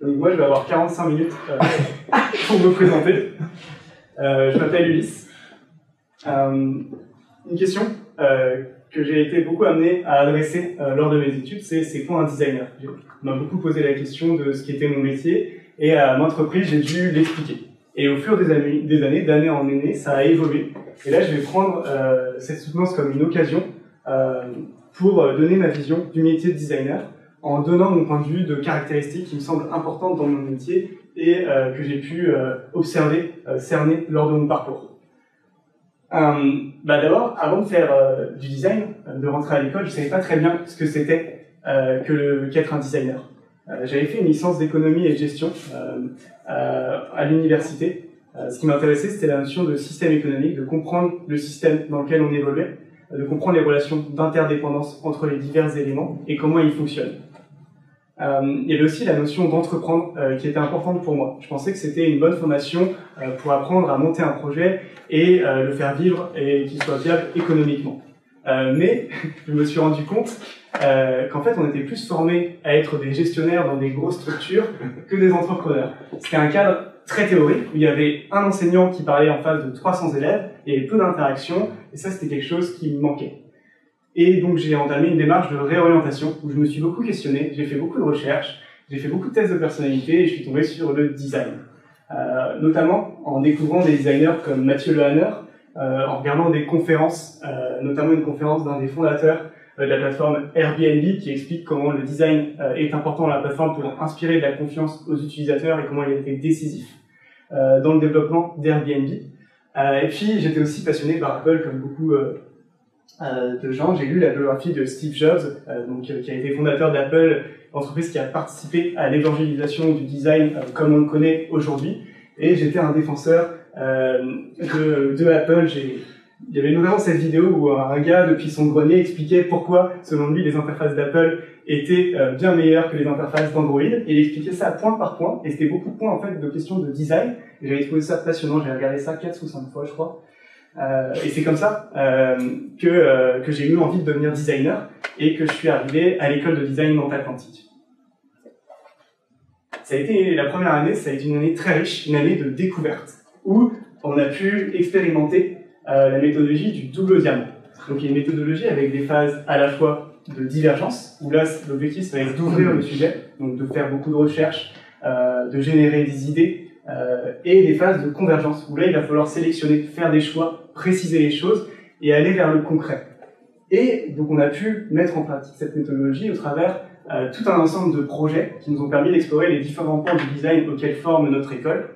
Donc moi, je vais avoir 45 minutes pour me présenter. Je m'appelle Ulysse. Une question que j'ai été beaucoup amené à adresser lors de mes études, c'est quoi un designer? On m'a beaucoup posé la question de ce qu'était mon métier, et à maintes reprises, j'ai dû l'expliquer. Et au fur des années, d'année en année, ça a évolué. Et là, je vais prendre cette soutenance comme une occasion pour donner ma vision du métier de designer, en donnant mon point de vue de caractéristiques qui me semblent importantes dans mon métier et que j'ai pu observer, cerner lors de mon parcours. D'abord, avant de faire du design, de rentrer à l'école, je savais pas très bien ce que c'était qu'être un designer. J'avais fait une licence d'économie et de gestion à l'université. Ce qui m'intéressait, c'était la notion de système économique, de comprendre le système dans lequel on évoluait, de comprendre les relations d'interdépendance entre les divers éléments et comment ils fonctionnent. Il y avait aussi la notion d'entreprendre qui était importante pour moi. Je pensais que c'était une bonne formation pour apprendre à monter un projet et le faire vivre et qu'il soit viable économiquement. Mais je me suis rendu compte qu'en fait on était plus formés à être des gestionnaires dans des grosses structures que des entrepreneurs. C'était un cadre très théorique où il y avait un enseignant qui parlait en face de 300 élèves, il y avait peu d'interactions et ça c'était quelque chose qui me manquait. Et donc j'ai entamé une démarche de réorientation où je me suis beaucoup questionné, j'ai fait beaucoup de recherches, j'ai fait beaucoup de tests de personnalité et je suis tombé sur le design. Notamment en découvrant des designers comme Mathieu Lehanner, en regardant des conférences, notamment une conférence d'un des fondateurs de la plateforme Airbnb qui explique comment le design est important dans la plateforme pour inspirer de la confiance aux utilisateurs et comment il a été décisif dans le développement d'Airbnb. Et puis j'étais aussi passionné par Apple comme beaucoup de gens. J'ai lu la biographie de Steve Jobs, qui a été fondateur d'Apple, entreprise qui a participé à l'évangélisation du design comme on le connaît aujourd'hui. Et j'étais un défenseur de Apple. Il y avait notamment cette vidéo où un gars, depuis son grenier, expliquait pourquoi, selon lui, les interfaces d'Apple étaient bien meilleures que les interfaces d'Android. Et il expliquait ça point par point. Et c'était beaucoup de points, en fait, de questions de design. Et j'avais trouvé ça passionnant. J'ai regardé ça 4 ou 5 fois, je crois. Et c'est comme ça que j'ai eu envie de devenir designer et que je suis arrivé à l'école de design Nantes-Atlantique. Ça a été la première année, ça a été une année très riche, une année de découverte, où on a pu expérimenter la méthodologie du double diamant. Donc il y a une méthodologie avec des phases à la fois de divergence, où là l'objectif ça va être d'ouvrir le sujet, donc de faire beaucoup de recherches, de générer des idées, et des phases de convergence, où là il va falloir sélectionner, faire des choix, préciser les choses et aller vers le concret. Et donc on a pu mettre en pratique cette méthodologie au travers tout un ensemble de projets qui nous ont permis d'explorer les différents pans du design auxquels forme notre école.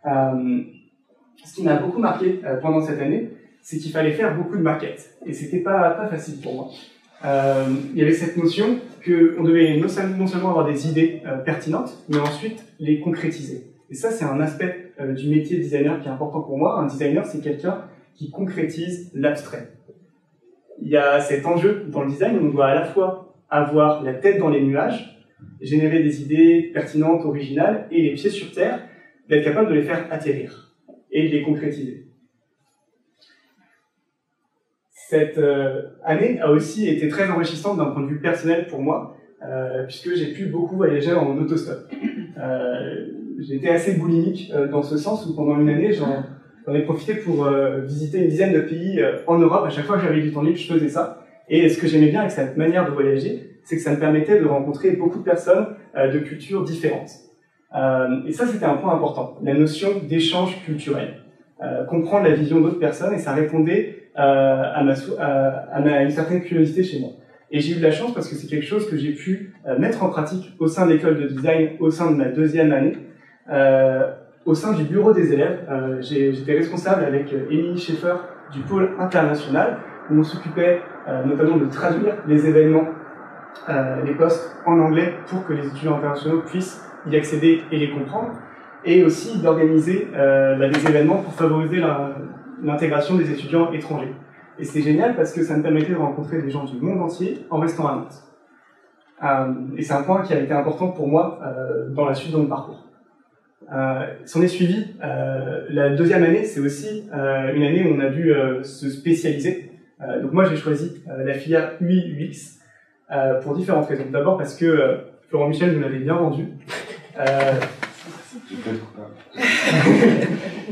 Ce qui m'a beaucoup marqué pendant cette année, c'est qu'il fallait faire beaucoup de maquettes. Et c'était pas facile pour moi. Il y avait cette notion qu'on devait non seulement avoir des idées pertinentes, mais ensuite les concrétiser. Et ça, c'est un aspect du métier de designer qui est important pour moi. Un designer, c'est quelqu'un qui concrétise l'abstrait. Il y a cet enjeu dans le design où on doit à la fois avoir la tête dans les nuages, générer des idées pertinentes, originales, et les pieds sur terre, d'être capable de les faire atterrir et de les concrétiser. Cette année a aussi été très enrichissante d'un point de vue personnel pour moi, puisque j'ai pu beaucoup voyager en autostop. J'ai été assez boulimique dans ce sens où pendant une année, j'en ai profité pour visiter une dizaine de pays en Europe. À chaque fois que j'avais du temps libre, je faisais ça. Et ce que j'aimais bien avec cette manière de voyager, c'est que ça me permettait de rencontrer beaucoup de personnes de cultures différentes. Et ça, c'était un point important, la notion d'échange culturel. Comprendre la vision d'autres personnes, et ça répondait à une certaine curiosité chez moi. Et j'ai eu de la chance parce que c'est quelque chose que j'ai pu mettre en pratique au sein de l'école de design, au sein de ma deuxième année, au sein du bureau des élèves. J'étais responsable avec Émilie Schaeffer du pôle international, où on s'occupait notamment de traduire les événements, les posts en anglais pour que les étudiants internationaux puissent y accéder et les comprendre, et aussi d'organiser des événements pour favoriser l'intégration des étudiants étrangers. Et c'est génial parce que ça me permettait de rencontrer des gens du monde entier en restant à Nantes. Et c'est un point qui a été important pour moi dans la suite de mon parcours. S'en est suivi la deuxième année, c'est aussi une année où on a dû se spécialiser. Donc moi j'ai choisi la filière UI UX pour différentes raisons. D'abord parce que Florent Michel nous l'avait bien vendu.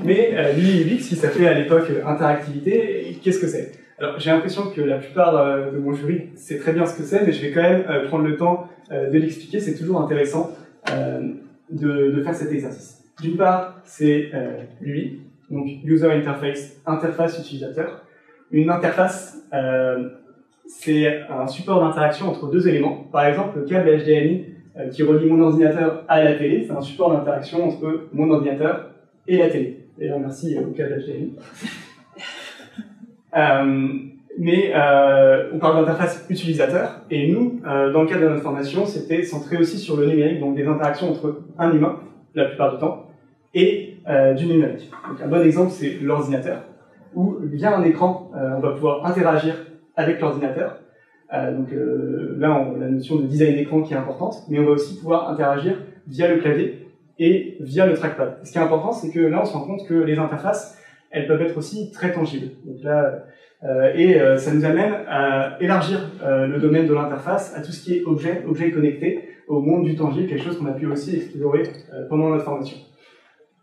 Mais l'UI UX, qui s'appelait à l'époque interactivité, qu'est-ce que c'est? Alors j'ai l'impression que la plupart de mon jury sait très bien ce que c'est, mais je vais quand même prendre le temps de l'expliquer. C'est toujours intéressant de faire cet exercice. D'une part, c'est l'UI, donc User Interface, interface utilisateur. Une interface, c'est un support d'interaction entre deux éléments. Par exemple, le câble HDMI qui relie mon ordinateur à la télé, c'est un support d'interaction entre mon ordinateur et la télé. D'ailleurs, merci au câble HDMI. On parle d'interface utilisateur, et nous, dans le cadre de notre formation, c'était centré aussi sur le numérique, donc des interactions entre un humain, la plupart du temps, et du numérique. Donc un bon exemple, c'est l'ordinateur, où via un écran, on va pouvoir interagir avec l'ordinateur. Là, on a la notion de design d'écran qui est importante, mais on va aussi pouvoir interagir via le clavier et via le trackpad. Ce qui est important, c'est que là, on se rend compte que les interfaces, elles peuvent être aussi très tangibles. Donc là, ça nous amène à élargir le domaine de l'interface à tout ce qui est objet connecté, au monde du tangible, quelque chose qu'on a pu aussi explorer pendant notre formation.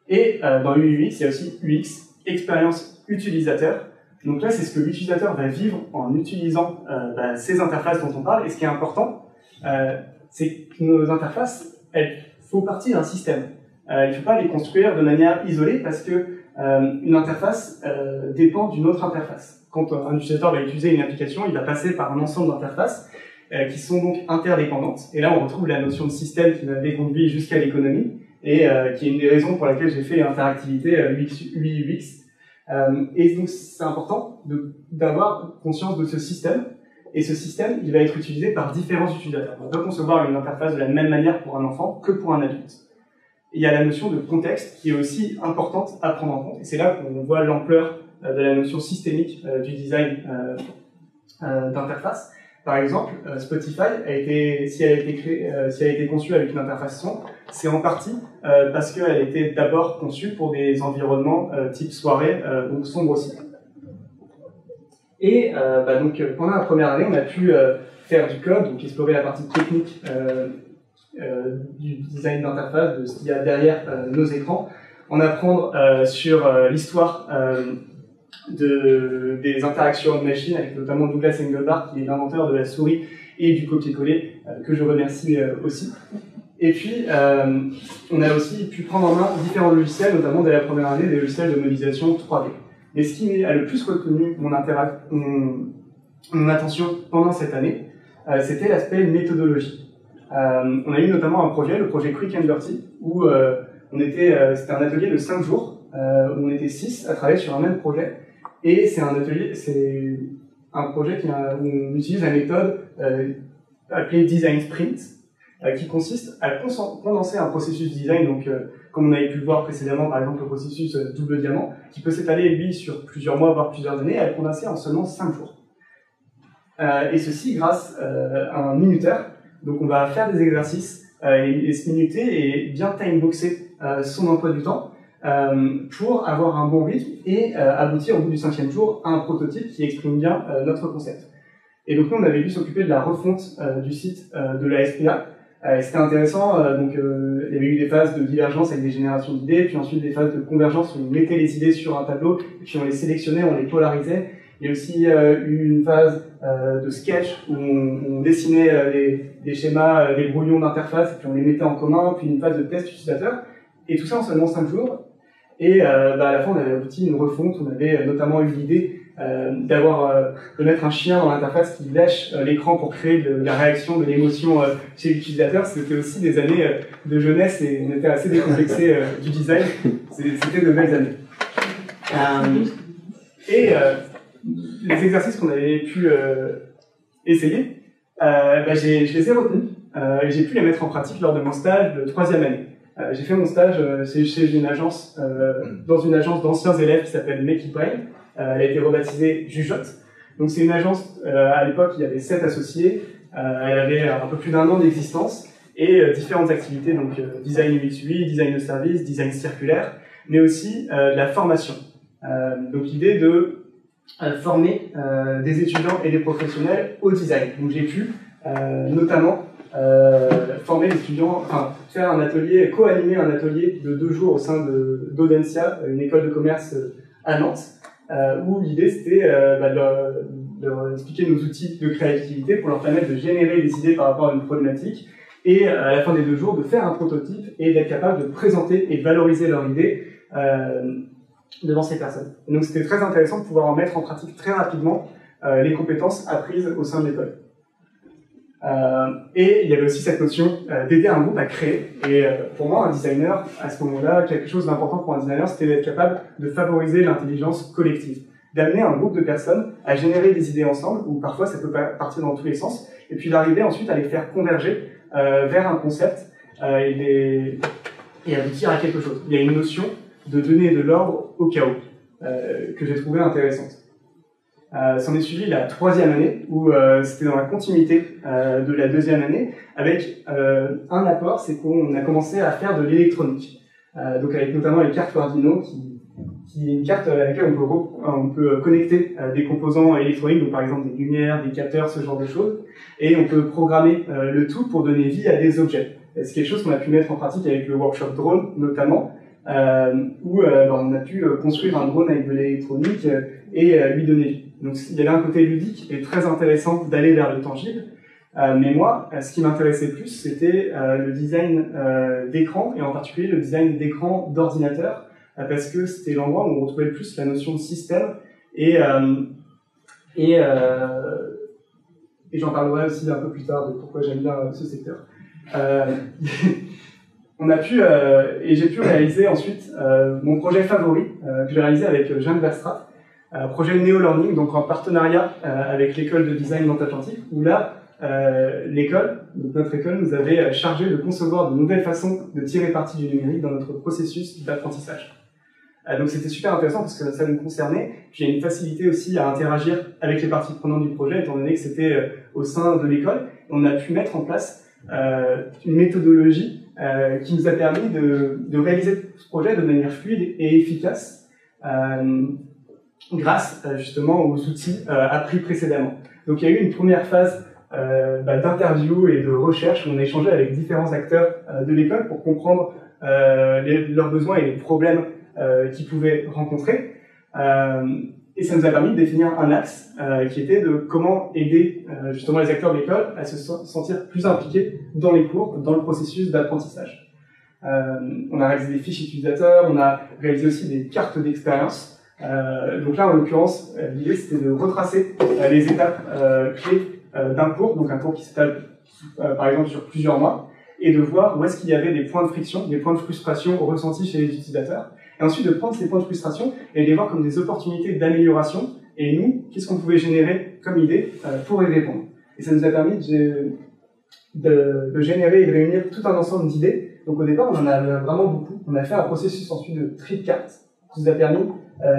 Et dans UI UX, il y a aussi UX, expérience utilisateur. Donc là, c'est ce que l'utilisateur va vivre en utilisant ces interfaces dont on parle. Et ce qui est important, c'est que nos interfaces, elles font partie d'un système. Il ne faut pas les construire de manière isolée parce que une interface dépend d'une autre interface. Quand un utilisateur va utiliser une application, il va passer par un ensemble d'interfaces qui sont donc interdépendantes. Et là, on retrouve la notion de système qui m'avait conduit jusqu'à l'économie et qui est une des raisons pour laquelle j'ai fait interactivité UI UX. Et donc, c'est important d'avoir conscience de ce système. Et ce système, il va être utilisé par différents utilisateurs. On ne va pas concevoir une interface de la même manière pour un enfant que pour un adulte. Et il y a la notion de contexte qui est aussi importante à prendre en compte. Et c'est là qu'on voit l'ampleur de la notion systémique du design d'interface. Par exemple, Spotify si elle a été conçue avec une interface son, c'est en partie parce qu'elle a été d'abord conçue pour des environnements type soirée, donc sombre aussi. Et pendant la première année, on a pu faire du code, donc explorer la partie technique du design d'interface, de ce qu'il y a derrière nos écrans, en apprendre sur l'histoire des interactions machine, avec notamment Douglas Engelbart, qui est l'inventeur de la souris et du copier-coller, que je remercie aussi. Et puis, on a aussi pu prendre en main différents logiciels, notamment dès la première année, des logiciels de modélisation 3D. Mais ce qui a le plus retenu mon attention pendant cette année, c'était l'aspect méthodologie. On a eu notamment un projet, le projet Quick and Dirty, où c'était un atelier de 5 jours, où on était 6 à travailler sur un même projet. Et c'est un projet où on utilise la méthode appelée Design Sprint, qui consiste à condenser un processus design, donc comme on avait pu le voir précédemment, par exemple le processus double diamant, qui peut s'étaler lui sur plusieurs mois, voire plusieurs années, à le condenser en seulement 5 jours. Et ceci grâce à un minuteur. Donc on va faire des exercices et se minuter et bien timeboxer son emploi du temps pour avoir un bon rythme et aboutir au bout du 5e jour à un prototype qui exprime bien notre concept. Et donc nous on avait dû s'occuper de la refonte du site de la SPA. C'était intéressant, il y avait eu des phases de divergence avec des générations d'idées, puis ensuite des phases de convergence où on mettait les idées sur un tableau, et puis on les sélectionnait, on les polarisait. Il y a aussi eu une phase de sketch où on dessinait des schémas, des brouillons d'interface, et puis on les mettait en commun, puis une phase de test utilisateur, et tout ça en seulement 5 jours. Et à la fin, on avait abouti une refonte. On avait notamment eu l'idée de mettre un chien dans l'interface qui lèche l'écran pour créer de la réaction, de l'émotion chez l'utilisateur. C'était aussi des années de jeunesse et on était assez décomplexés du design. C'était de belles années. Les exercices qu'on avait pu essayer, je les ai retenus et j'ai pu les mettre en pratique lors de mon stage de 3e année. J'ai fait mon stage chez une agence, dans une agence d'anciens élèves qui s'appelle Make It Brain. Elle a été rebaptisée Jujotte. Donc c'est une agence, à l'époque il y avait 7 associés, elle avait un peu plus d'1 an d'existence et différentes activités, donc design UX UI, design de service, design circulaire, mais aussi de la formation. Donc l'idée de former des étudiants et des professionnels au design. Donc j'ai pu notamment former les étudiants, enfin faire un atelier, co-animer un atelier de 2 jours au sein d'Audencia, une école de commerce à Nantes, où l'idée c'était de leur expliquer nos outils de créativité pour leur permettre de générer des idées par rapport à une problématique, et à la fin des 2 jours de faire un prototype et d'être capable de présenter et de valoriser leur idée devant ces personnes. Et donc c'était très intéressant de pouvoir en mettre en pratique très rapidement les compétences apprises au sein de l'école. Et il y avait aussi cette notion d'aider un groupe à créer. Et pour moi, un designer, à ce moment-là, quelque chose d'important pour un designer, c'était d'être capable de favoriser l'intelligence collective, d'amener un groupe de personnes à générer des idées ensemble, ou parfois ça peut partir dans tous les sens, et puis d'arriver ensuite à les faire converger vers un concept et aboutir à quelque chose. Il y a une notion de donner de l'ordre au chaos que j'ai trouvé intéressante. S'en est suivi la 3e année, où c'était dans la continuité de la 2e année, avec un apport, c'est qu'on a commencé à faire de l'électronique. Donc avec notamment les cartes Arduino, qui est une carte à laquelle on peut connecter des composants électroniques, donc par exemple des lumières, des capteurs, ce genre de choses, et on peut programmer le tout pour donner vie à des objets. C'est quelque chose qu'on a pu mettre en pratique avec le workshop drone, notamment, où on a pu construire un drone avec de l'électronique et lui donner vie. Donc il y avait un côté ludique et très intéressant d'aller vers le tangible. Mais moi, ce qui m'intéressait plus, c'était le design d'écran, et en particulier le design d'écran d'ordinateur, parce que c'était l'endroit où on retrouvait le plus la notion de système, et j'en parlerai aussi un peu plus tard de pourquoi j'aime bien ce secteur. Et j'ai pu réaliser ensuite mon projet favori, que j'ai réalisé avec Jeanne Verstraat, projet Neo-Learning, donc en partenariat avec l'école de design Nantes-Atlantique, où là, notre école nous avait chargé de concevoir de nouvelles façons de tirer parti du numérique dans notre processus d'apprentissage. Donc c'était super intéressant parce que ça nous concernait. Puis il y a une facilité aussi à interagir avec les parties prenantes du projet, étant donné que c'était au sein de l'école. On a pu mettre en place une méthodologie qui nous a permis de réaliser ce projet de manière fluide et efficace, grâce justement aux outils appris précédemment. Donc il y a eu une première phase d'interview et de recherche où on a échangé avec différents acteurs de l'école pour comprendre leurs besoins et les problèmes qu'ils pouvaient rencontrer. Et ça nous a permis de définir un axe qui était de comment aider justement les acteurs de l'école à se sentir plus impliqués dans les cours, dans le processus d'apprentissage. On a réalisé des fiches utilisateurs, on a réalisé aussi des cartes d'expérience. Donc là, en l'occurrence, l'idée c'était de retracer les étapes clés d'un cours, donc un cours qui s'étale par exemple sur plusieurs mois, et de voir où est-ce qu'il y avait des points de friction, des points de frustration ressentis chez les utilisateurs, et ensuite de prendre ces points de frustration et de les voir comme des opportunités d'amélioration, et nous, qu'est-ce qu'on pouvait générer comme idée pour y répondre. Et ça nous a permis de générer et de réunir tout un ensemble d'idées. Donc au départ, on en avait vraiment beaucoup. On a fait un processus ensuite de tri de cartes, qui nous a permis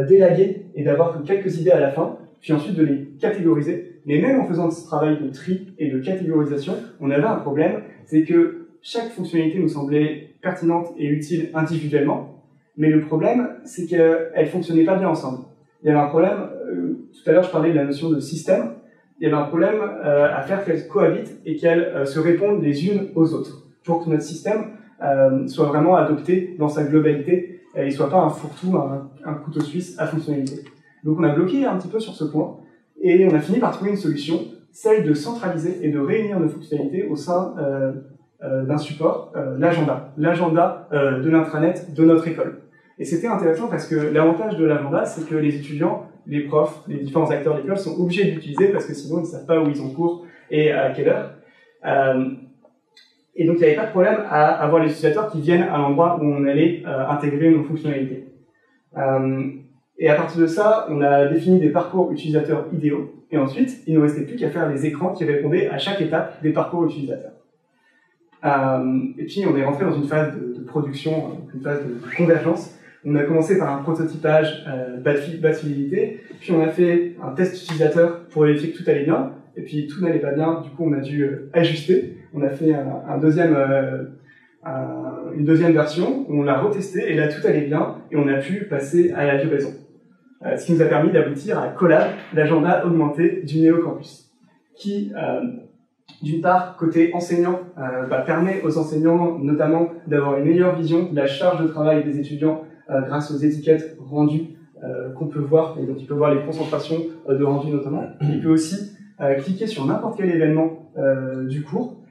d'élaguer et d'avoir que quelques idées à la fin, puis ensuite de les catégoriser. Mais même en faisant ce travail de tri et de catégorisation, on avait un problème, c'est que chaque fonctionnalité nous semblait pertinente et utile individuellement, mais le problème, c'est qu'elles ne fonctionnaient pas bien ensemble. Il y avait un problème, tout à l'heure je parlais de la notion de système, il y avait un problème à faire qu'elles cohabitent et qu'elles se répondent les unes aux autres, pour que notre système soit vraiment adopté dans sa globalité et ne soit pas un fourre-tout, un couteau suisse à fonctionnalité. Donc on a bloqué un petit peu sur ce point, et on a fini par trouver une solution, celle de centraliser et de réunir nos fonctionnalités au sein d'un support, l'agenda de l'intranet de notre école. Et c'était intéressant parce que l'avantage de l'agenda, c'est que les étudiants, les profs, les différents acteurs de l'école sont obligés de l'utiliser parce que sinon ils ne savent pas où ils ont cours et à quelle heure. Et donc il n'y avait pas de problème à avoir les utilisateurs qui viennent à l'endroit où on allait intégrer nos fonctionnalités. Et à partir de ça, on a défini des parcours utilisateurs idéaux. Et ensuite, il ne nous restait plus qu'à faire les écrans qui répondaient à chaque étape des parcours utilisateurs. Et puis, on est rentré dans une phase de production, une phase de convergence. On a commencé par un prototypage basse fidélité, puis on a fait un test utilisateur pour vérifier que tout allait bien, et puis tout n'allait pas bien, du coup on a dû ajuster. On a fait une deuxième version, où on l'a retesté, et là tout allait bien, et on a pu passer à la livraison. Ce qui nous a permis d'aboutir à Collab, l'agenda augmenté du Néo Campus, qui D'une part, côté enseignant, permet aux enseignants notamment d'avoir une meilleure vision de la charge de travail des étudiants grâce aux étiquettes rendues qu'on peut voir, et donc il peut voir les concentrations de rendu notamment. Il peut aussi cliquer sur n'importe quel événement du cours,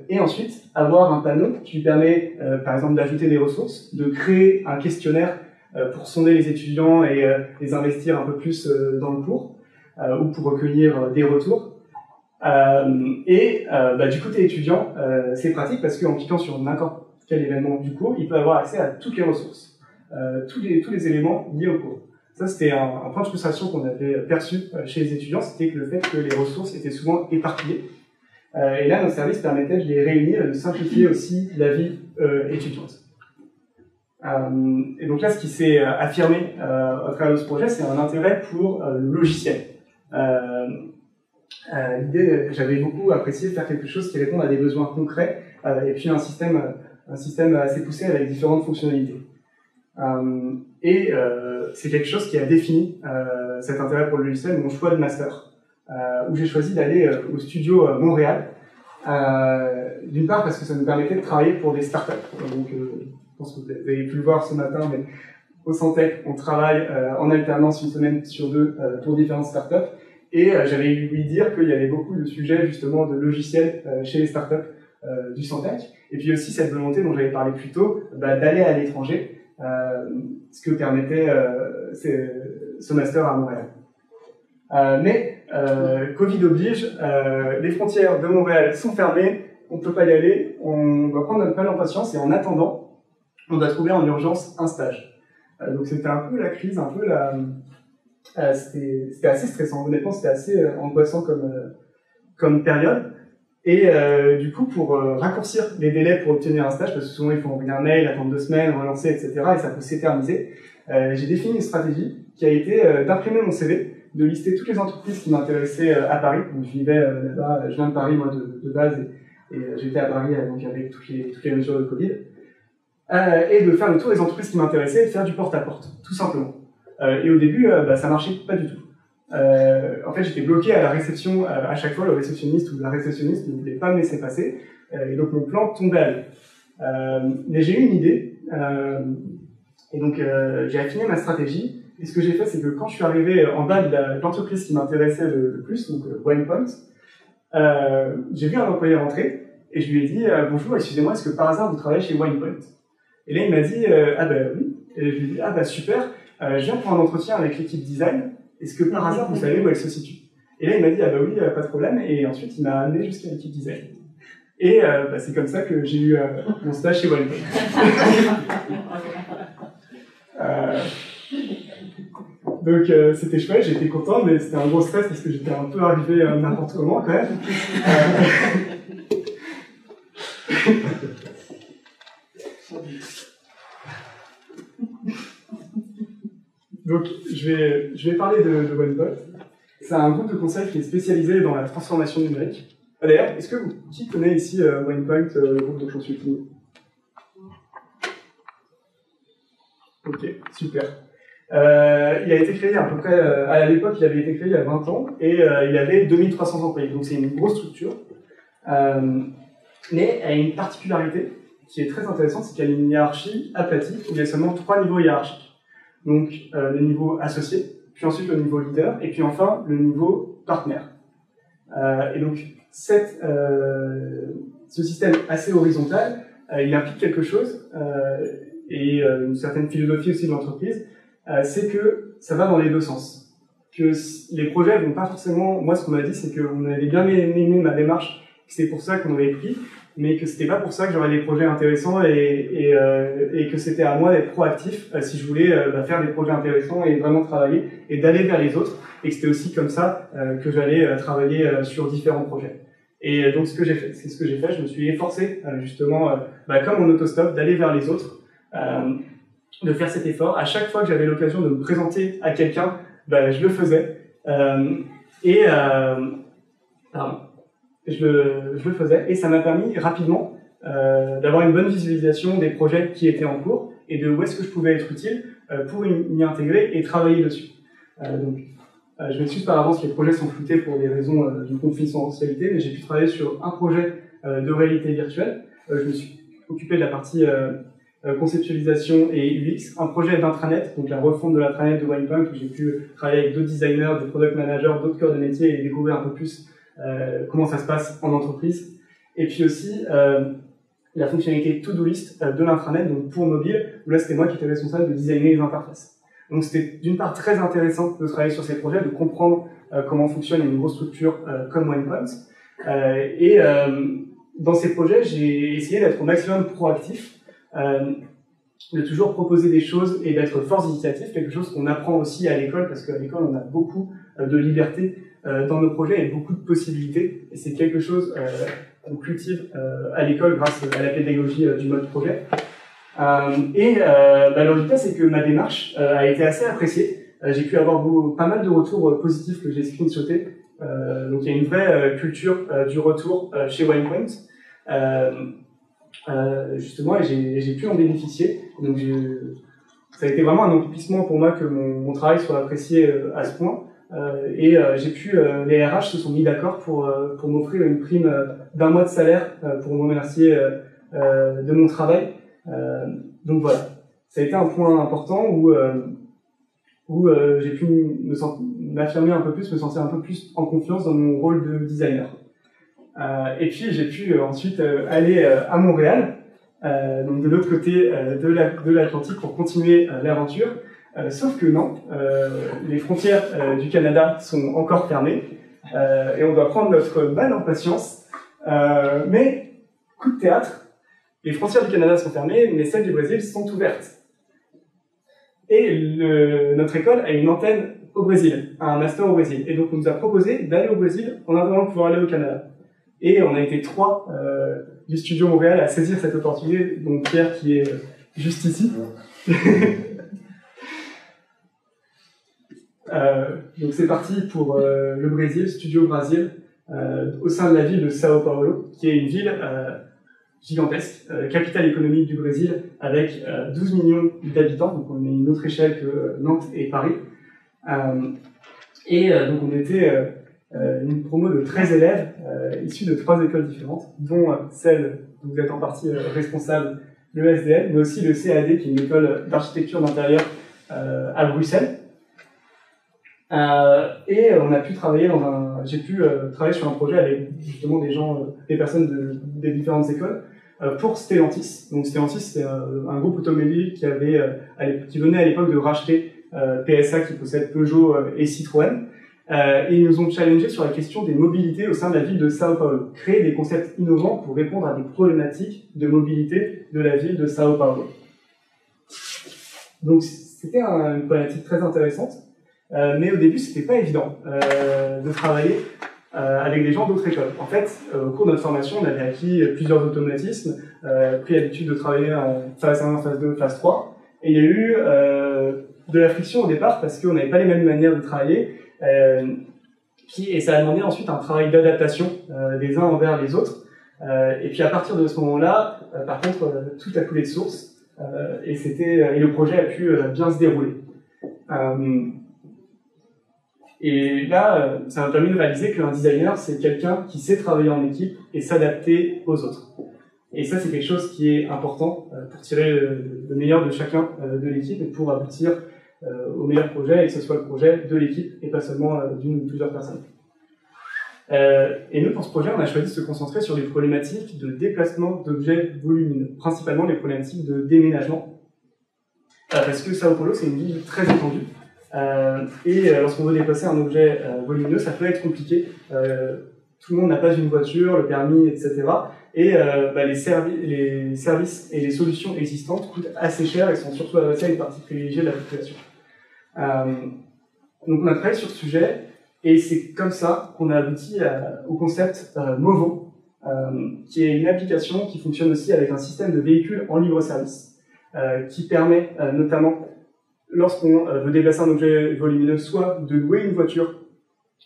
et ensuite avoir un panneau qui lui permet par exemple d'ajouter des ressources, de créer un questionnaire pour sonder les étudiants et les investir un peu plus dans le cours, ou pour recueillir des retours. Du côté étudiant, c'est pratique parce qu'en cliquant sur n'importe quel événement du cours, il peut avoir accès à toutes les ressources, tous les éléments liés au cours. Ça, c'était un point de frustration qu'on avait perçu chez les étudiants, c'était que le fait que les ressources étaient souvent éparpillées. Et là, notre service permettait de les réunir et de simplifier aussi la vie étudiante. Et donc là, ce qui s'est affirmé au travers de ce projet, c'est un intérêt pour le logiciel. L'idée, j'avais beaucoup apprécié de faire quelque chose qui réponde à des besoins concrets, et puis un système assez poussé avec différentes fonctionnalités. C'est quelque chose qui a défini cet intérêt pour le logiciel, mon choix de master, où j'ai choisi d'aller au studio Montréal, d'une part parce que ça nous permettait de travailler pour des startups. Donc, je pense que vous avez pu le voir ce matin, mais au Santec, on travaille en alternance une semaine sur deux pour différentes startups. Et j'avais ouï dire qu'il y avait beaucoup de sujets justement de logiciels chez les startups du Santec. Et puis aussi cette volonté dont j'avais parlé plus tôt, d'aller à l'étranger, ce que permettait ce master à Montréal. Mais Covid oblige, les frontières de Montréal sont fermées, on ne peut pas y aller, on doit prendre notre mal en patience et en attendant, on doit trouver en urgence un stage. Donc c'était un peu la crise, un peu la... c'était assez stressant, honnêtement c'était assez angoissant comme période. Et du coup, pour raccourcir les délais pour obtenir un stage, parce que souvent il faut envoyer un mail, attendre 2 semaines, relancer, etc., et ça peut s'éterniser, j'ai défini une stratégie qui a été d'imprimer mon CV, de lister toutes les entreprises qui m'intéressaient à Paris. Donc je vivais là-bas, je viens de Paris moi de base, et j'étais à Paris donc avec toutes les mesures de Covid, et de faire le tour des entreprises qui m'intéressaient et de faire du porte-à-porte, tout simplement. Et au début, ça marchait pas du tout. En fait, j'étais bloqué à la réception, à chaque fois, le réceptionniste ou la réceptionniste ne voulait pas me laisser passer, et donc mon plan tombait à l'eau. Mais j'ai eu une idée, et donc j'ai affiné ma stratégie, et ce que j'ai fait, c'est que quand je suis arrivé en bas de l'entreprise qui m'intéressait le plus, donc WinePoint, j'ai vu un employé rentrer, et je lui ai dit « Bonjour, excusez-moi, est-ce que par hasard vous travaillez chez WinePoint ?» Et là, il m'a dit « Ah ben oui », et je lui ai dit « Ah ben super, je viens pour un entretien avec l'équipe design, est-ce que par hasard vous savez où elle se situe ?» Et là il m'a dit « Ah bah oui, pas de problème », et ensuite il m'a amené jusqu'à l'équipe design. Et c'est comme ça que j'ai eu mon stage chez WinePoint. Donc c'était chouette, j'étais content, mais c'était un gros stress parce que j'étais un peu arrivé n'importe comment quand même. Donc, je vais parler de WinePoint. C'est un groupe de conseil qui est spécialisé dans la transformation numérique. D'ailleurs, qui connaît ici WinePoint, le groupe de consulting? Ok, super. Il a été créé à peu près, à l'époque, il avait été créé il y a 20 ans, et il avait 2300 employés, donc c'est une grosse structure. Mais elle a une particularité qui est très intéressante, c'est qu'elle a une hiérarchie aplatie, où il y a seulement 3 niveaux hiérarchiques. Donc le niveau associé, puis ensuite le niveau leader, et puis enfin le niveau partenaire. Et donc ce système assez horizontal, il implique quelque chose, et une certaine philosophie aussi de l'entreprise, c'est que ça va dans les deux sens. Que les projets vont pas forcément... Moi, ce qu'on m'a dit, c'est qu'on avait bien aimé ma démarche, que c'est pour ça qu'on avait pris, mais que c'était pas pour ça que j'aurais des projets intéressants et que c'était à moi d'être proactif si je voulais faire des projets intéressants et vraiment travailler et d'aller vers les autres, et que c'était aussi comme ça que j'allais travailler sur différents projets. Et donc c'est ce que j'ai fait, je me suis efforcé justement, comme en autostop, d'aller vers les autres, de faire cet effort. À chaque fois que j'avais l'occasion de me présenter à quelqu'un, je le faisais. Je le faisais, et ça m'a permis rapidement d'avoir une bonne visualisation des projets qui étaient en cours et de où est-ce que je pouvais être utile pour m'y intégrer et travailler dessus. Donc, Je m'excuse par avance, les projets sont floutés pour des raisons de confidentialité, mais j'ai pu travailler sur un projet de réalité virtuelle. Je me suis occupé de la partie conceptualisation et UX, un projet d'intranet, donc la refonte de l'intranet de WinePoint, où j'ai pu travailler avec d'autres designers, des product managers, d'autres cœurs de métier et découvrir un peu plus comment ça se passe en entreprise. Et puis aussi la fonctionnalité to-do list de l'intranet, donc pour mobile, où là c'était moi qui étais responsable de designer les interfaces. Donc c'était d'une part très intéressant de travailler sur ces projets, de comprendre comment fonctionne une grosse structure comme WinePoint. Dans ces projets, j'ai essayé d'être au maximum proactif, de toujours proposer des choses et d'être force d'initiative, quelque chose qu'on apprend aussi à l'école, parce qu'à l'école on a beaucoup de liberté dans nos projets et beaucoup de possibilités, et c'est quelque chose qu'on cultive à l'école grâce à la pédagogie du mode projet. Le résultat, c'est que ma démarche a été assez appréciée. J'ai pu avoir pas mal de retours positifs que j'ai screenshotés. Donc il y a une vraie culture du retour chez WinePoint. Justement, et j'ai pu en bénéficier. Donc ça a été vraiment un accomplissement pour moi que mon travail soit apprécié à ce point. Les RH se sont mis d'accord pour m'offrir une prime d'1 mois de salaire pour me remercier de mon travail. Donc voilà, ça a été un point important où j'ai pu m'affirmer un peu plus, me sentir un peu plus en confiance dans mon rôle de designer. Et puis j'ai pu ensuite aller à Montréal, donc de l'autre côté de l'Atlantique pour continuer l'aventure. Sauf que non, les frontières du Canada sont encore fermées et on doit prendre notre mal en patience. Mais coup de théâtre, les frontières du Canada sont fermées, mais celles du Brésil sont ouvertes. Et notre école a une antenne au Brésil, un master au Brésil. Et donc on nous a proposé d'aller au Brésil en attendant de pouvoir aller au Canada. Et on a été 3 du studio Montréal à saisir cette opportunité, donc Pierre qui est juste ici. Donc c'est parti pour le Brésil, Studio Brasil, au sein de la ville de Sao Paulo, qui est une ville gigantesque, capitale économique du Brésil, avec 12 millions d'habitants, donc on est une autre échelle que Nantes et Paris. Donc on était une promo de 13 élèves issus de 3 écoles différentes, dont celle dont vous êtes en partie responsable, le SDL, mais aussi le CAD, qui est une école d'architecture d'intérieur à Bruxelles. On a pu travailler j'ai pu travailler sur un projet avec justement des personnes des différentes écoles pour Stellantis. Donc Stellantis, c'est un groupe automobile qui venait à l'époque de racheter PSA qui possède Peugeot et Citroën. Et ils nous ont challengé sur la question des mobilités au sein de la ville de Sao Paulo. Créer des concepts innovants pour répondre à des problématiques de mobilité de la ville de Sao Paulo. Donc c'était une problématique très intéressante. Mais au début, c'était pas évident de travailler avec des gens d'autres écoles. En fait, au cours de notre formation, on avait acquis plusieurs automatismes, pris l'habitude de travailler en phase 1, phase 2, phase 3. Et il y a eu de la friction au départ parce qu'on n'avait pas les mêmes manières de travailler. Et ça a demandé ensuite un travail d'adaptation des uns envers les autres. Et puis à partir de ce moment-là, par contre, tout a coulé de source et le projet a pu bien se dérouler. Et là, ça m'a permis de réaliser qu'un designer, c'est quelqu'un qui sait travailler en équipe et s'adapter aux autres. Et ça, c'est quelque chose qui est important pour tirer le meilleur de chacun de l'équipe et pour aboutir au meilleur projet, et que ce soit le projet de l'équipe et pas seulement d'une ou plusieurs personnes. Et nous, pour ce projet, on a choisi de se concentrer sur les problématiques de déplacement d'objets volumineux, principalement les problématiques de déménagement, parce que Sao Paulo, c'est une ville très étendue. Lorsqu'on veut déplacer un objet volumineux, ça peut être compliqué. Tout le monde n'a pas une voiture, le permis, etc. Et les services et les solutions existantes coûtent assez cher et sont surtout adressés à une partie privilégiée de la population. Donc on a travaillé sur ce sujet et c'est comme ça qu'on a abouti au concept Movo, qui est une application qui fonctionne aussi avec un système de véhicules en libre-service, qui permet notamment, lorsqu'on veut déplacer un objet volumineux, soit de louer une voiture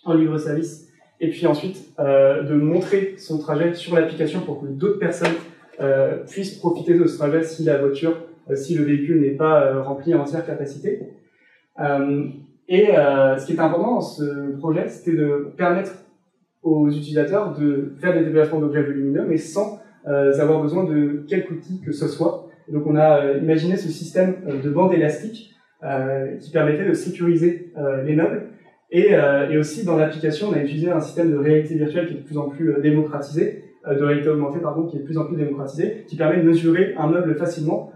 en libre-service, et puis ensuite de montrer son trajet sur l'application pour que d'autres personnes puissent profiter de ce trajet si le véhicule n'est pas rempli à entière capacité. Et ce qui était important dans ce projet, c'était de permettre aux utilisateurs de faire des déplacements d'objets volumineux, mais sans avoir besoin de quelque outil que ce soit. Et donc on a imaginé ce système de bande élastique qui permettait de sécuriser les meubles. Et aussi dans l'application, on a utilisé un système de réalité virtuelle qui est de plus en plus démocratisé, de réalité augmentée pardon, qui est de plus en plus démocratisé, qui permet de mesurer un meuble facilement